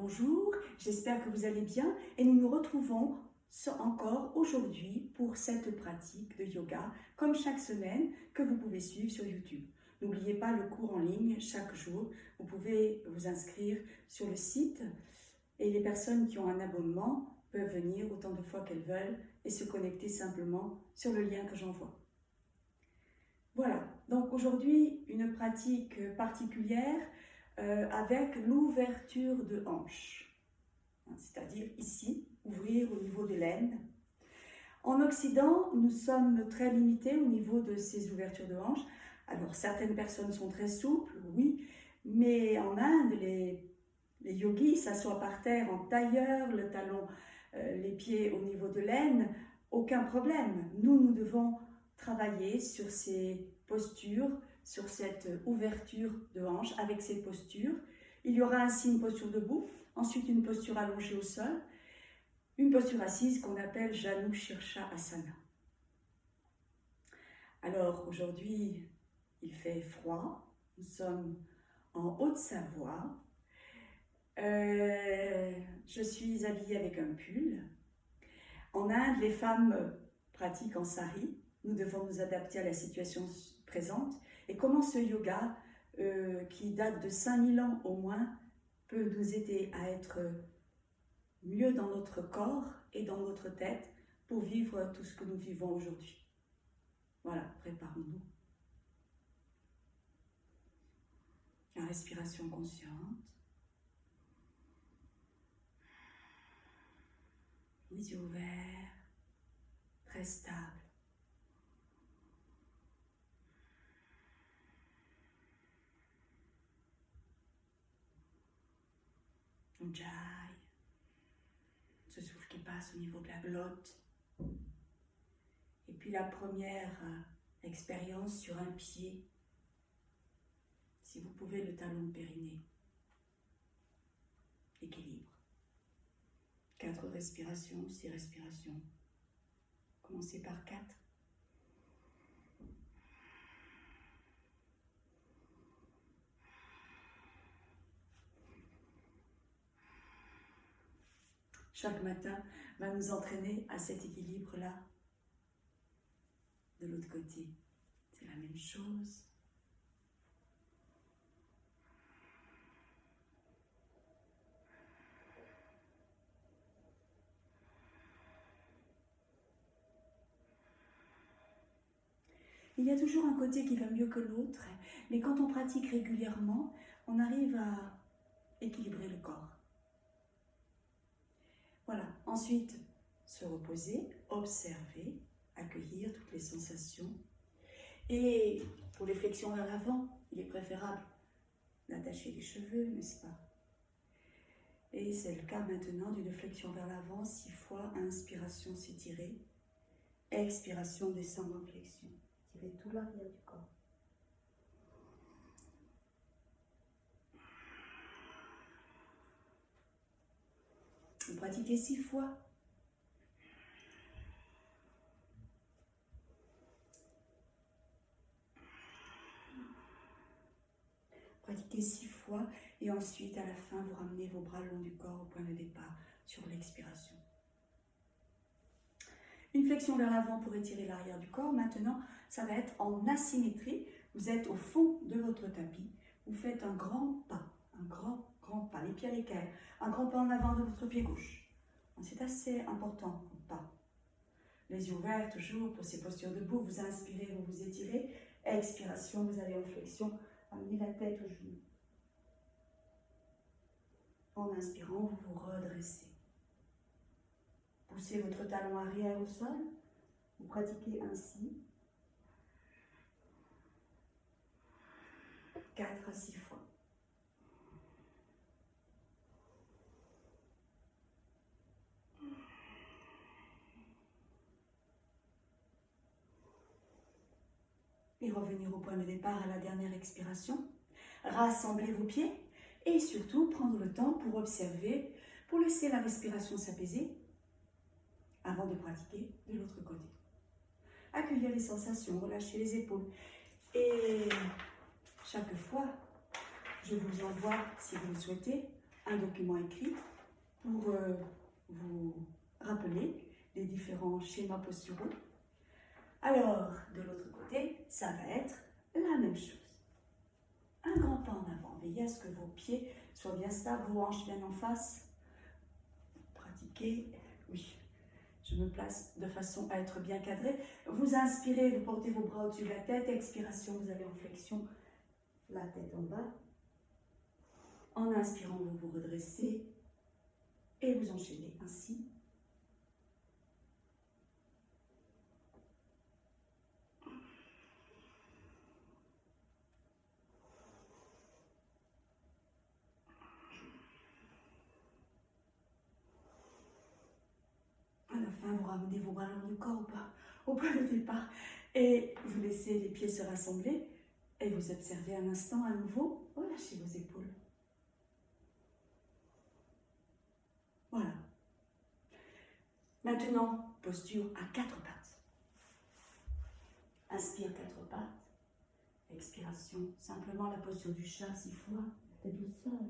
Bonjour, j'espère que vous allez bien et nous nous retrouvons encore aujourd'hui pour cette pratique de yoga, comme chaque semaine, que vous pouvez suivre sur YouTube. N'oubliez pas le cours en ligne chaque jour, vous pouvez vous inscrire sur le site et les personnes qui ont un abonnement peuvent venir autant de fois qu'elles veulent et se connecter simplement sur le lien que j'envoie. Voilà, donc aujourd'hui une pratique particulière avec l'ouverture de hanche, c'est-à-dire ici, ouvrir au niveau de l'aine. En Occident, nous sommes très limités au niveau de ces ouvertures de hanche. Alors certaines personnes sont très souples, oui, mais en Inde, les yogis s'assoient par terre en tailleur, le talon, les pieds au niveau de l'aine, aucun problème. Nous devons travailler sur ces postures, sur cette ouverture de hanche avec ces postures. Il y aura ainsi une posture debout, ensuite une posture allongée au sol, une posture assise qu'on appelle Janu Shirsha Asana. Alors aujourd'hui, il fait froid, nous sommes en Haute-Savoie. Je suis habillée avec un pull. En Inde, les femmes pratiquent en sari. Nous devons nous adapter à la situation présente. Et comment ce yoga, qui date de 5000 ans au moins, peut nous aider à être mieux dans notre corps et dans notre tête pour vivre tout ce que nous vivons aujourd'hui. Voilà, préparons-nous. La respiration consciente. Les yeux ouverts, très stable. Ujjayi, ce souffle qui passe au niveau de la glotte. Et puis la première expérience sur un pied. Si vous pouvez, le talon périnée. Équilibre. 4 respirations, 6 respirations. Commencez par 4. Chaque matin va nous entraîner à cet équilibre-là. De l'autre côté, c'est la même chose. Il y a toujours un côté qui va mieux que l'autre, mais quand on pratique régulièrement, on arrive à équilibrer le corps. Voilà, ensuite, se reposer, observer, accueillir toutes les sensations. Et pour les flexions vers l'avant, il est préférable d'attacher les cheveux, n'est-ce pas? Et c'est le cas maintenant d'une flexion vers l'avant, 6 fois, inspiration, s'étirer, expiration, descendre en flexion. Tirez tout l'arrière du corps. Vous pratiquez 6 fois. Pratiquez 6 fois et ensuite à la fin vous ramenez vos bras le long du corps au point de départ sur l'expiration. Une flexion vers l'avant pour étirer l'arrière du corps. Maintenant, ça va être en asymétrie. Vous êtes au fond de votre tapis. Vous faites un grand pas, un grand pas, les pieds à l'équerre, un grand pas en avant de votre pied gauche. C'est assez important comme pas. Les yeux ouverts toujours pour ces postures debout. Vous inspirez, vous vous étirez. Expiration, vous allez en flexion. Amenez la tête au genou. En inspirant, vous vous redressez. Poussez votre talon arrière au sol. Vous pratiquez ainsi 4 à 6 fois. Et revenir au point de départ à la dernière expiration. Rassemblez vos pieds et surtout prendre le temps pour observer, pour laisser la respiration s'apaiser avant de pratiquer de l'autre côté. Accueillir les sensations, relâcher les épaules. Et chaque fois, je vous envoie, si vous le souhaitez, un document écrit pour vous rappeler les différents schémas posturaux. Alors, de l'autre côté, ça va être la même chose. Un grand pas en avant. Veillez à ce que vos pieds soient bien stables, vos hanches bien en face. Pratiquez. Oui, je me place de façon à être bien cadré. Vous inspirez, vous portez vos bras au-dessus de la tête. Expiration, vous allez en flexion, la tête en bas. En inspirant, vous vous redressez et vous enchaînez ainsi. À la fin, vous ramenez vos bras le long du corps au point de départ et vous laissez les pieds se rassembler et vous observez un instant à nouveau. Relâchez vos épaules. Voilà. Maintenant, posture à quatre pattes. Inspire quatre pattes. Expiration, simplement la posture du chat 6 fois. La tête au sol.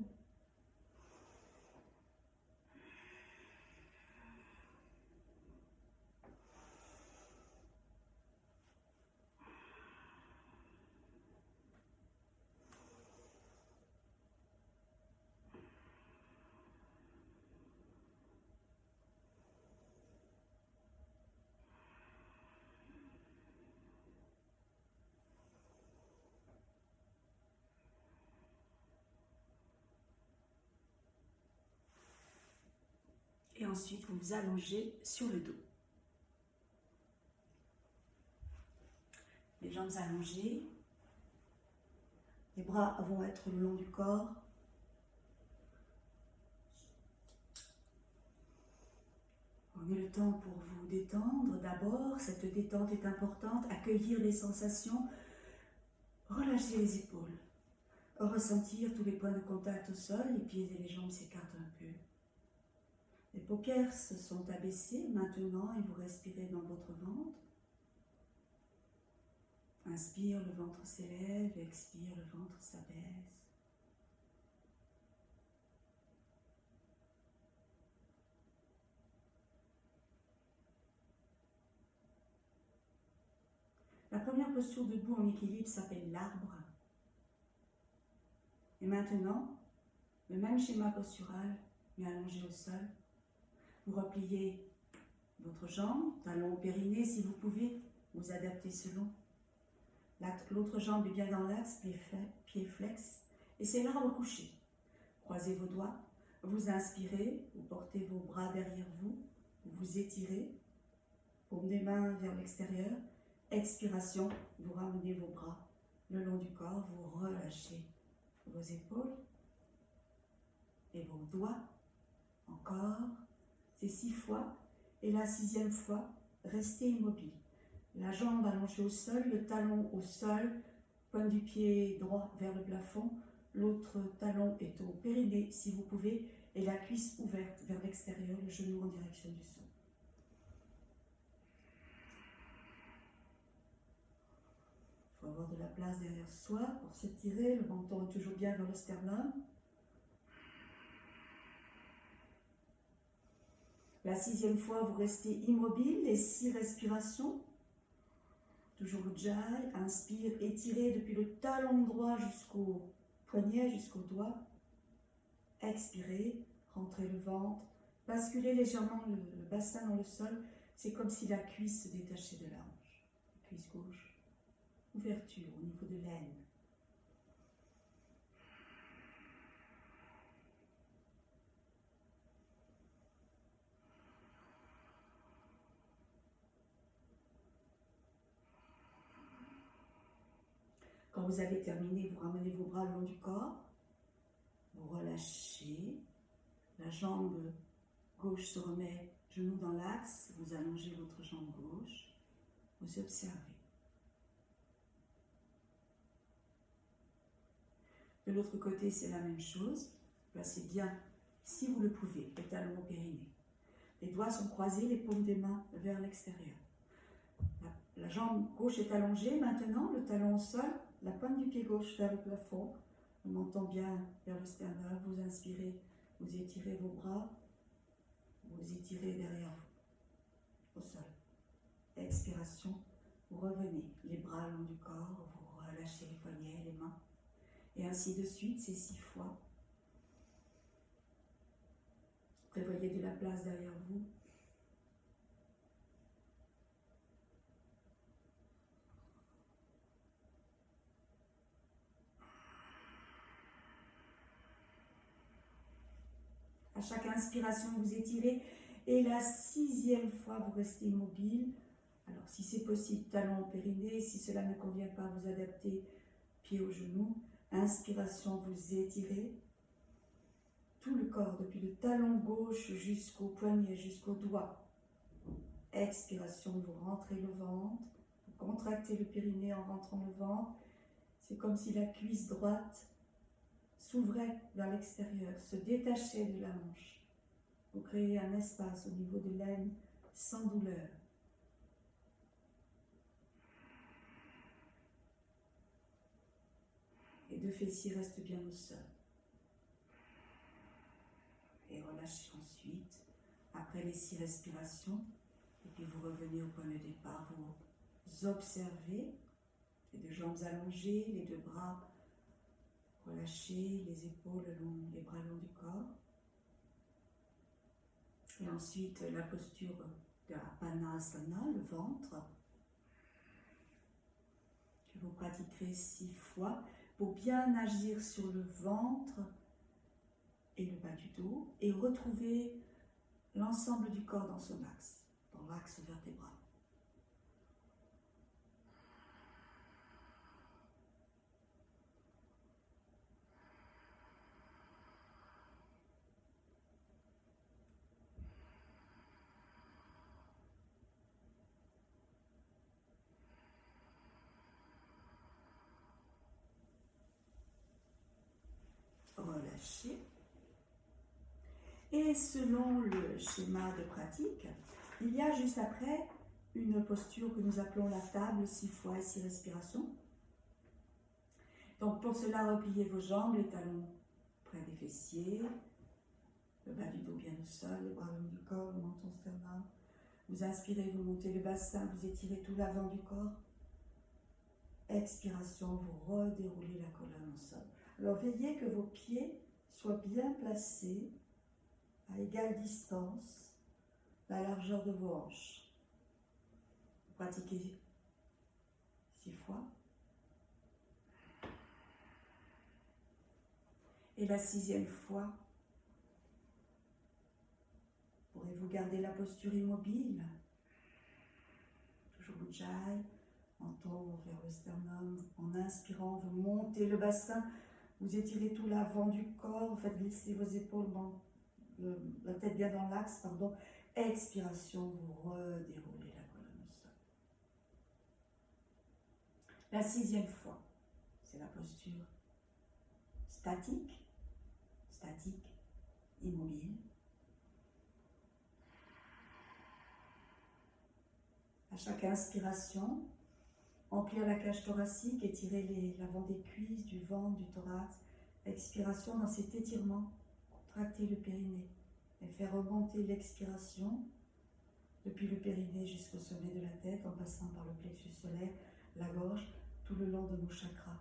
Et ensuite, vous vous allongez sur le dos. Les jambes allongées. Les bras vont être le long du corps. Prenez le temps pour vous détendre. D'abord, cette détente est importante. Accueillir les sensations. Relâcher les épaules. Ressentir tous les points de contact au sol. Les pieds et les jambes s'écartent un peu. Les paupières se sont abaissées maintenant et vous respirez dans votre ventre. Inspire, le ventre s'élève, expire, le ventre s'abaisse. La première posture debout en équilibre s'appelle l'arbre. Et maintenant, le même schéma postural, mais allongé au sol. Vous repliez votre jambe, talon au périnée si vous pouvez, vous adaptez selon. L'autre jambe est bien dans l'axe, pied flex, et c'est l'arbre couché. Croisez vos doigts, vous inspirez, vous portez vos bras derrière vous, vous vous étirez, paume des mains vers l'extérieur. Expiration, vous ramenez vos bras le long du corps, vous relâchez vos épaules et vos doigts. Encore, c'est 6 fois, et la 6e fois, restez immobile. La jambe allongée au sol, le talon au sol, pointe du pied droit vers le plafond, l'autre talon est au périnée si vous pouvez, et la cuisse ouverte vers l'extérieur, le genou en direction du sol. Il faut avoir de la place derrière soi pour s'étirer, le menton est toujours bien vers le sternum. La 6e fois, vous restez immobile, les 6 respirations. Toujours Ujjayi, inspire, étirez depuis le talon droit jusqu'au poignet, jusqu'au doigt. Expirez, rentrez le ventre, basculez légèrement le bassin dans le sol. C'est comme si la cuisse se détachait de la hanche. La cuisse gauche. Ouverture au niveau de l'aine. Quand vous avez terminé, vous ramenez vos bras le long du corps. Vous relâchez. La jambe gauche se remet, genou dans l'axe. Vous allongez votre jambe gauche. Vous observez. De l'autre côté, c'est la même chose. Placez bien, si vous le pouvez, le talon au périnée. Les doigts sont croisés, les paumes des mains vers l'extérieur. La jambe gauche est allongée. Maintenant, le talon au sol, la pointe du pied gauche vers le plafond. Le menton bien vers le sternum. Vous inspirez, Vous étirez vos bras, vous étirez derrière vous, au sol. Expiration, vous revenez, les bras le long du corps, vous relâchez les poignets, les mains. Et ainsi de suite, c'est 6 fois. Prévoyez de la place derrière vous. À chaque inspiration, vous étirez. Et la 6e fois, vous restez immobile. Alors, si c'est possible, talon au périnée. Si cela ne convient pas, vous adaptez pied au genou. Inspiration, vous étirez. Tout le corps, depuis le talon gauche jusqu'au poignet, jusqu'au doigt. Expiration, vous rentrez le ventre. Vous contractez le périnée en rentrant le ventre. C'est comme si la cuisse droite s'ouvrait vers l'extérieur, se détachait de la hanche. Vous créez un espace au niveau de l'aine sans douleur. Les 2 fessiers restent bien au sol. Et relâchez ensuite, après les 6 respirations. Et puis vous revenez au point de départ, vous observez les 2 jambes allongées, les 2 bras relâchez, les épaules les bras le long du corps. Et ensuite, la posture de Apanasana, le ventre, que vous pratiquerez 6 fois pour bien agir sur le ventre et le bas du dos et retrouver l'ensemble du corps dans son axe, dans l'axe vertébral. Relâchez. Et selon le schéma de pratique, il y a juste après une posture que nous appelons la table, 6 fois et 6 respirations. Donc pour cela, repliez vos jambes, les talons près des fessiers, le bas du dos bien au sol, les bras le long du corps, le menton sternum. Vous inspirez, vous montez le bassin, vous étirez tout l'avant du corps. Expiration, vous redéroulez la colonne au sol. Alors veillez que vos pieds soient bien placés à égale distance, la largeur de vos hanches. Vous pratiquez 6 fois. Et la 6e fois, pourrez-vous garder la posture immobile? Toujours Ujjayi, menton vers le sternum. En inspirant, vous montez le bassin, vous étirez tout l'avant du corps, vous faites glisser vos épaules la tête bien dans l'axe, pardon. Expiration, vous redéroulez la colonne au sol. La 6e fois, c'est la posture statique, immobile. À chaque inspiration, emplir la cage thoracique, étirer l'avant des cuisses, du ventre, du thorax. Expiration, dans cet étirement, contracter le périnée et faire remonter l'expiration depuis le périnée jusqu'au sommet de la tête en passant par le plexus solaire, la gorge, tout le long de nos chakras.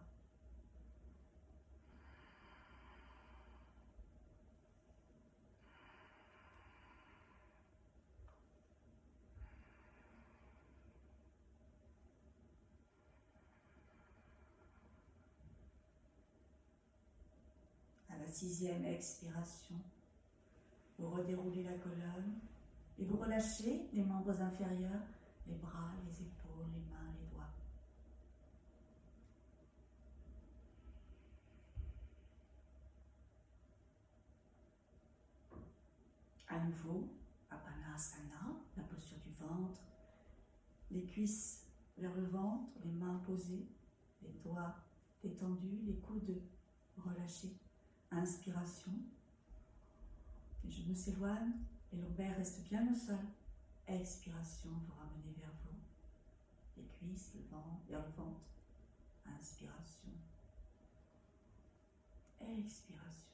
À la 6e expiration, vous redéroulez la colonne et vous relâchez les membres inférieurs, les bras, les épaules, les mains, les doigts. À nouveau, Apanasana, la posture du ventre, les cuisses vers le ventre, les mains posées, les doigts détendus, les coudes relâchés. Inspiration, les genoux s'éloignent, les lombaires restent bien au sol. Expiration, vous ramenez vers vous, les cuisses, le ventre, vers le ventre. Inspiration, expiration.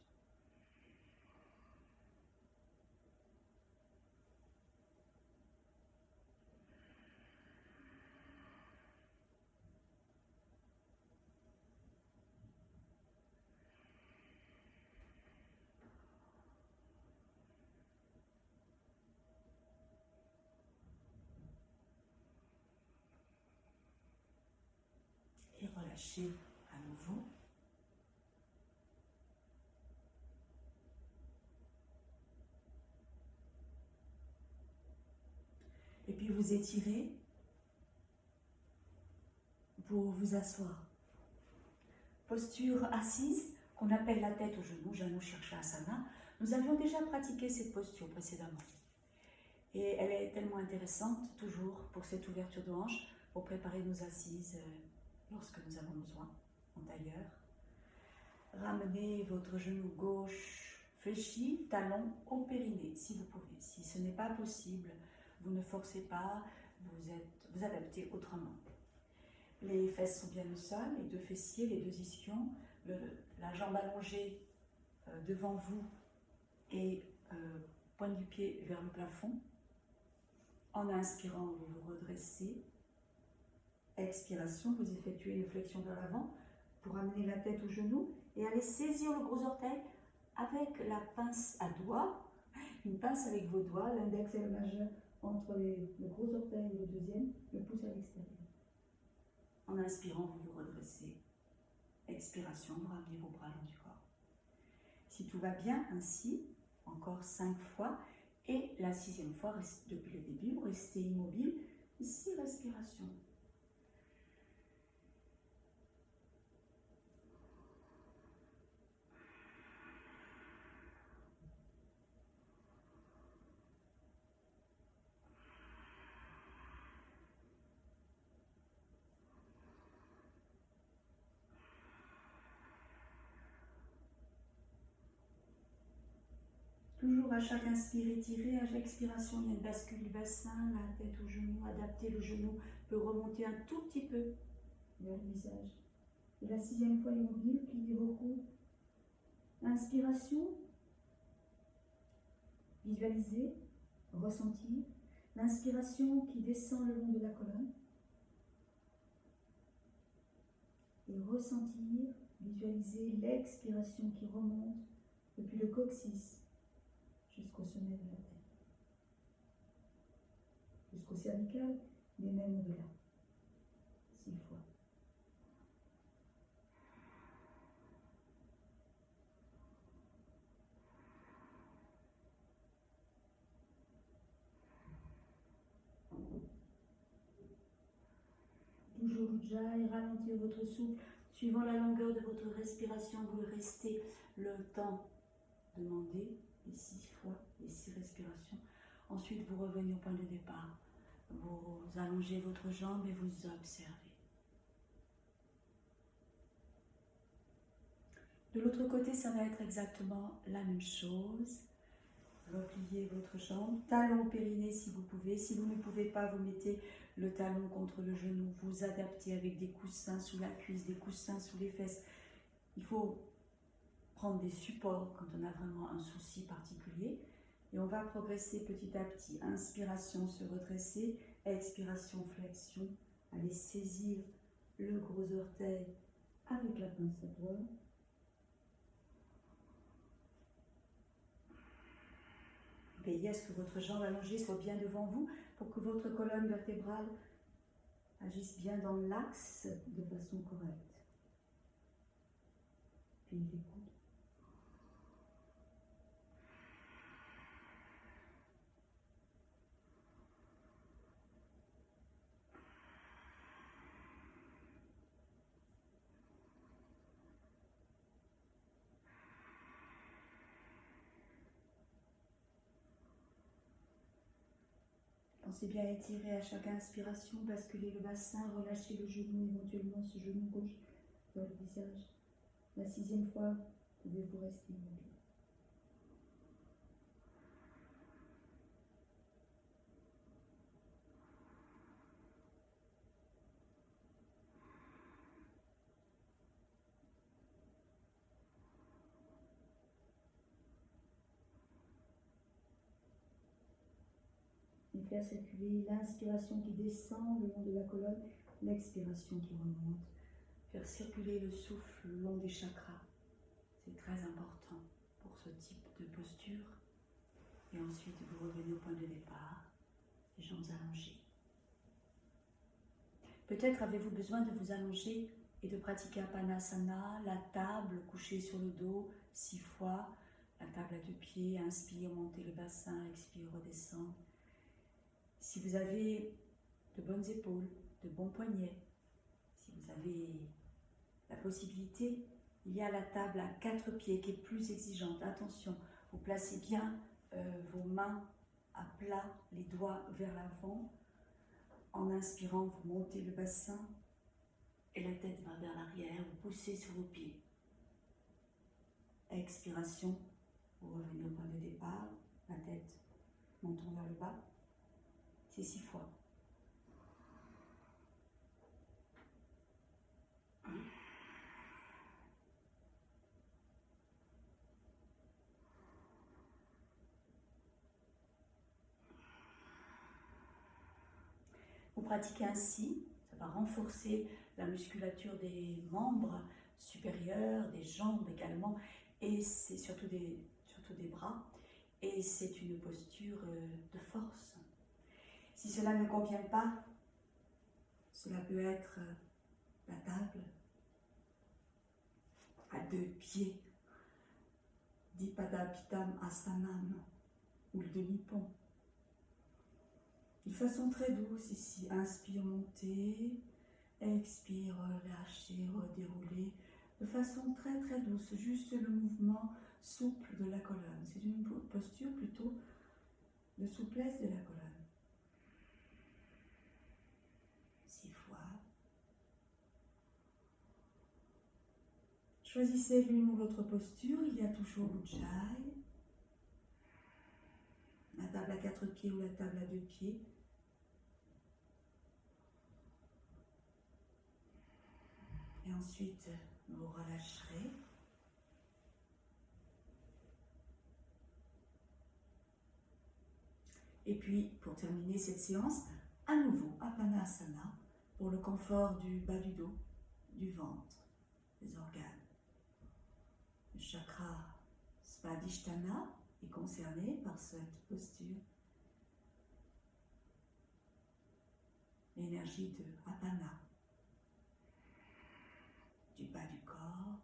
relâchez à nouveau. Et puis vous étirez pour vous asseoir. Posture assise, qu'on appelle la tête au genou, Janu Shirshasana. Nous avions déjà pratiqué cette posture précédemment. Et elle est tellement intéressante, toujours, pour cette ouverture de hanche, pour préparer nos assises lorsque nous avons besoin, en tailleur. Ramenez votre genou gauche fléchi, talon au périnée, si vous pouvez. Si ce n'est pas possible, vous ne forcez pas, vous adaptez autrement. Les fesses sont bien au sol, les deux fessiers, les deux ischions, la jambe allongée devant vous et pointe du pied vers le plafond. En inspirant, vous vous redressez. Expiration, vous effectuez une flexion vers l'avant pour amener la tête au genou et aller saisir le gros orteil avec la pince à doigts, une pince avec vos doigts, l'index et le majeur entre le gros orteil et le deuxième, le pouce à l'extérieur. En inspirant, vous vous redressez. Expiration, vous ramenez vos bras long du corps. Si tout va bien, ainsi, encore 5 fois. Et la 6e fois, depuis le début, vous restez immobile. 6 respirations. Toujours à chaque inspire, étirez, à chaque expiration, il y a une bascule du bassin, la tête au genou, adaptez le genou, peut remonter un tout petit peu vers le visage. Et la 6e fois immobile, pliez vos coudes. Inspiration, visualisez, ressentir. L'inspiration qui descend le long de la colonne. Et ressentir, visualiser l'expiration qui remonte depuis le coccyx jusqu'au sommet de la tête, jusqu'au cervical, mais même au-delà. 6 fois. Toujours Ujjayi, ralentir votre souffle, suivant la longueur de votre respiration, vous le restez le temps demandé, les 6 fois, les 6 respirations. Ensuite, vous revenez au point de départ. Vous allongez votre jambe et vous observez. De l'autre côté, ça va être exactement la même chose. Repliez votre jambe, talon au périnée si vous pouvez. Si vous ne pouvez pas, vous mettez le talon contre le genou. Vous adaptez avec des coussins sous la cuisse, des coussins sous les fesses. Il faut prendre des supports quand on a vraiment un souci particulier. Et on va progresser petit à petit. Inspiration, se redresser. Expiration, flexion. Allez saisir le gros orteil avec la pince à doigts. Veillez à ce que votre jambe allongée soit bien devant vous pour que votre colonne vertébrale agisse bien dans l'axe de façon correcte. Puis les coudes. Pensez bien à étirer à chaque inspiration, basculer le bassin, relâcher le genou, éventuellement ce genou gauche vers le visage. La 6e fois, pouvez-vous rester immobile. Et faire circuler l'inspiration qui descend le long de la colonne, l'expiration qui remonte. Faire circuler le souffle le long des chakras. C'est très important pour ce type de posture. Et ensuite, vous revenez au point de départ, les jambes allongées. Peut-être avez-vous besoin de vous allonger et de pratiquer Apanasana, la table couchée sur le dos 6 fois, la table à 2 pieds, inspire, montez le bassin, expire, redescendre. Si vous avez de bonnes épaules, de bons poignets, si vous avez la possibilité, il y a la table à 4 pieds qui est plus exigeante. Attention, vous placez bien vos mains à plat, les doigts vers l'avant. En inspirant, vous montez le bassin et la tête va vers l'arrière, vous poussez sur vos pieds. Expiration, vous revenez au point de départ, la tête montant vers le bas. C'est 6 fois. Vous pratiquez ainsi, ça va renforcer la musculature des membres supérieurs, des jambes également, et c'est surtout des bras, et c'est une posture de force. Si cela ne convient pas, cela peut être la table à 2 pieds, Dipadapidam Asanam, ou le demi-pont. De façon très douce ici, inspire, montez, expire, relâchez, redéroulez, de façon très très douce, juste le mouvement souple de la colonne. C'est une posture plutôt de souplesse de la colonne. 6 fois. Choisissez l'une ou l'autre posture, il y a toujours l'Ujjayi, la table à 4 pieds ou la table à 2 pieds. Et ensuite, vous relâcherez. Et puis, pour terminer cette séance, à nouveau, Apanasana, pour le confort du bas du dos, du ventre, des organes. Le chakra Svadhisthana est concerné par cette posture. L'énergie de Apana, du bas du corps,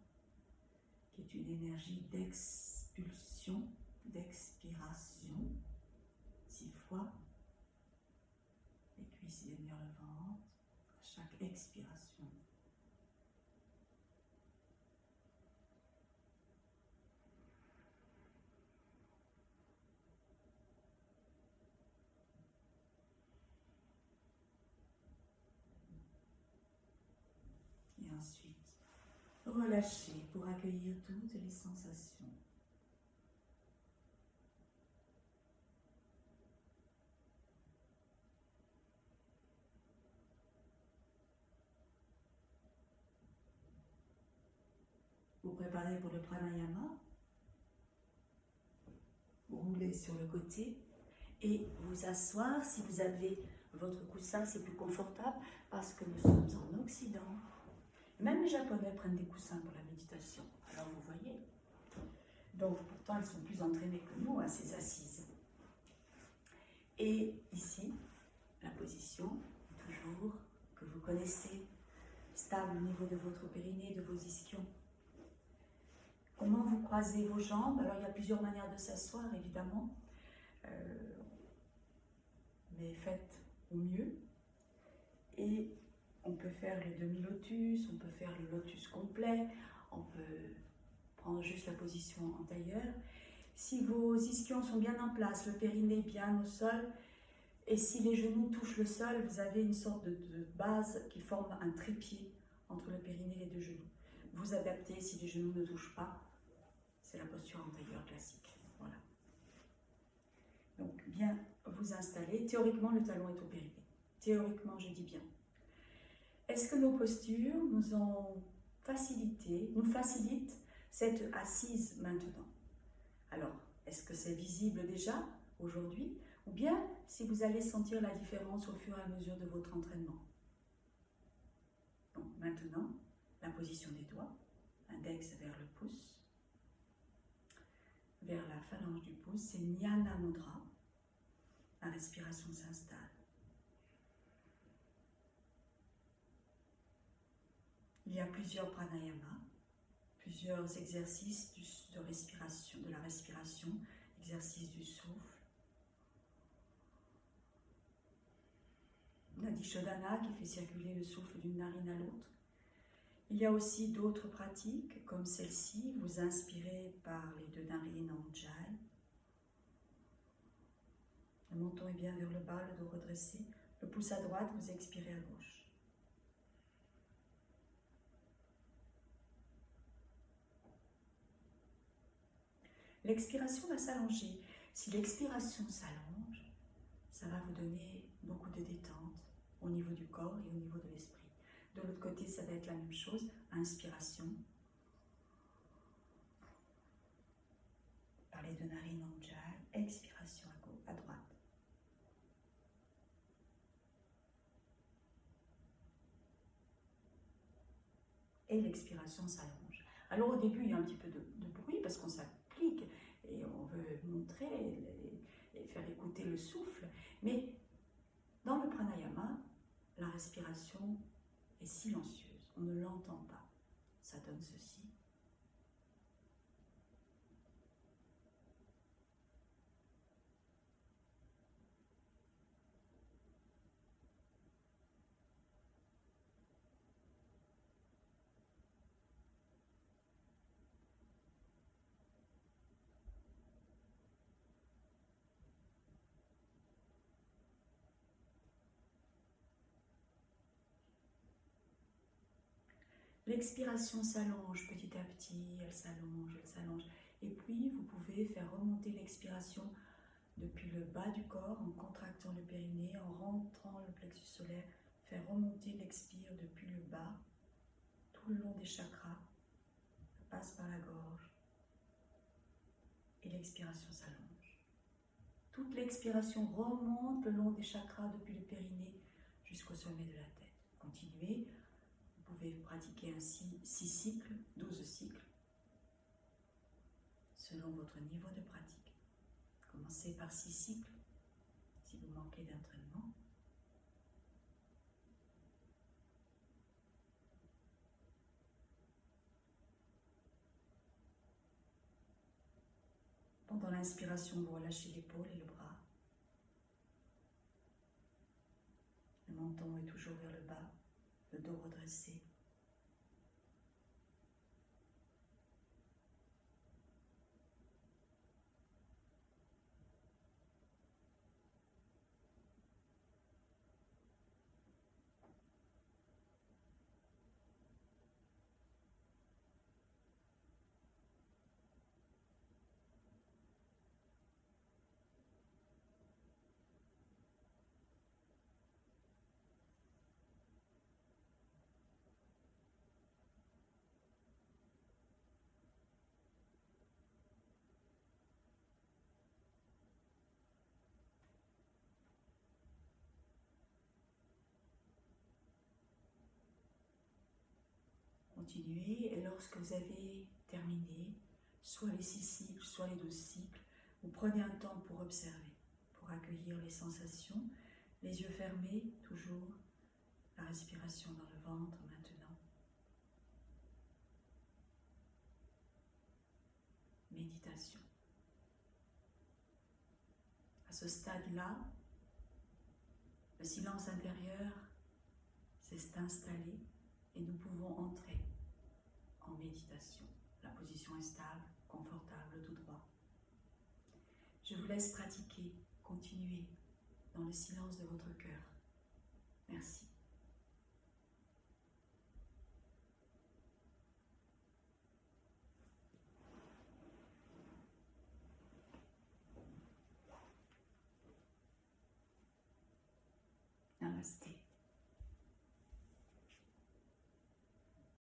qui est une énergie d'expulsion, d'expiration, 6 fois. Les cuisses viennent vers le ventre, à chaque expiration. Et ensuite, relâchez pour accueillir toutes les sensations. Vous préparez pour le pranayama. Vous roulez sur le côté et vous asseoir. Si vous avez votre coussin, c'est plus confortable parce que nous sommes en Occident. Même les Japonais prennent des coussins pour la méditation. Alors vous voyez. Donc pourtant ils sont plus entraînés que nous à ces assises. Et ici, la position, toujours, que vous connaissez, stable au niveau de votre périnée, de vos ischions. Comment vous croisez vos jambes? Alors il y a plusieurs manières de s'asseoir évidemment, mais faites au mieux. Et on peut faire le demi-lotus, on peut faire le lotus complet, on peut prendre juste la position en tailleur. Si vos ischions sont bien en place, le périnée bien au sol, et si les genoux touchent le sol, vous avez une sorte de base qui forme un trépied entre le périnée et les deux genoux. Vous adaptez si les genoux ne touchent pas, c'est la posture en tailleur classique. Voilà. Donc bien vous installer. Théoriquement, le talon est au périnée. Théoriquement, je dis bien. Est-ce que nos postures nous facilitent cette assise maintenant? Alors, est-ce que c'est visible déjà aujourd'hui? Ou bien si vous allez sentir la différence au fur et à mesure de votre entraînement? Donc maintenant, la position des doigts, index vers le pouce, vers la phalange du pouce, c'est Jnana Mudra. La respiration s'installe. Il y a plusieurs pranayamas, plusieurs exercices de respiration, de la respiration, exercice du souffle. Nadishodhana qui fait circuler le souffle d'une narine à l'autre. Il y a aussi d'autres pratiques comme celle-ci. Vous inspirez par les deux narines en Ujjayi. Le menton est bien vers le bas, le dos redressé. Le pouce à droite, vous expirez à gauche. L'expiration va s'allonger. Si l'expiration s'allonge, ça va vous donner beaucoup de détente au niveau du corps et au niveau de l'esprit. De l'autre côté, ça va être la même chose. Inspiration. Par les deux narines en Ujjayi. Expiration à droite. Et l'expiration s'allonge. Alors au début, il y a un petit peu de bruit parce qu'on s'applique et on veut montrer et faire écouter le souffle. Mais dans le pranayama, la respiration est silencieuse. On ne l'entend pas. Ça donne ceci. L'expiration s'allonge petit à petit, elle s'allonge, elle s'allonge. Et puis, vous pouvez faire remonter l'expiration depuis le bas du corps en contractant le périnée, en rentrant le plexus solaire, faire remonter l'expire depuis le bas, tout le long des chakras, ça passe par la gorge. Et l'expiration s'allonge. Toute l'expiration remonte le long des chakras depuis le périnée jusqu'au sommet de la tête. Continuez. Vous pouvez pratiquer ainsi 6 cycles, 12 cycles, selon votre niveau de pratique. Commencez par 6 cycles, si vous manquez d'entraînement. Pendant l'inspiration, vous relâchez l'épaule et le bras. Le menton est toujours vers le bas, le dos redressé. Continuez et lorsque vous avez terminé, soit les 6 cycles, soit les 12 cycles, vous prenez un temps pour observer, pour accueillir les sensations, les yeux fermés, toujours, la respiration dans le ventre maintenant. Méditation. À ce stade-là, le silence intérieur s'est installé et nous pouvons entrer en méditation. La position est stable, confortable, tout droit. Je vous laisse pratiquer, continuer dans le silence de votre cœur. Merci. Namasté.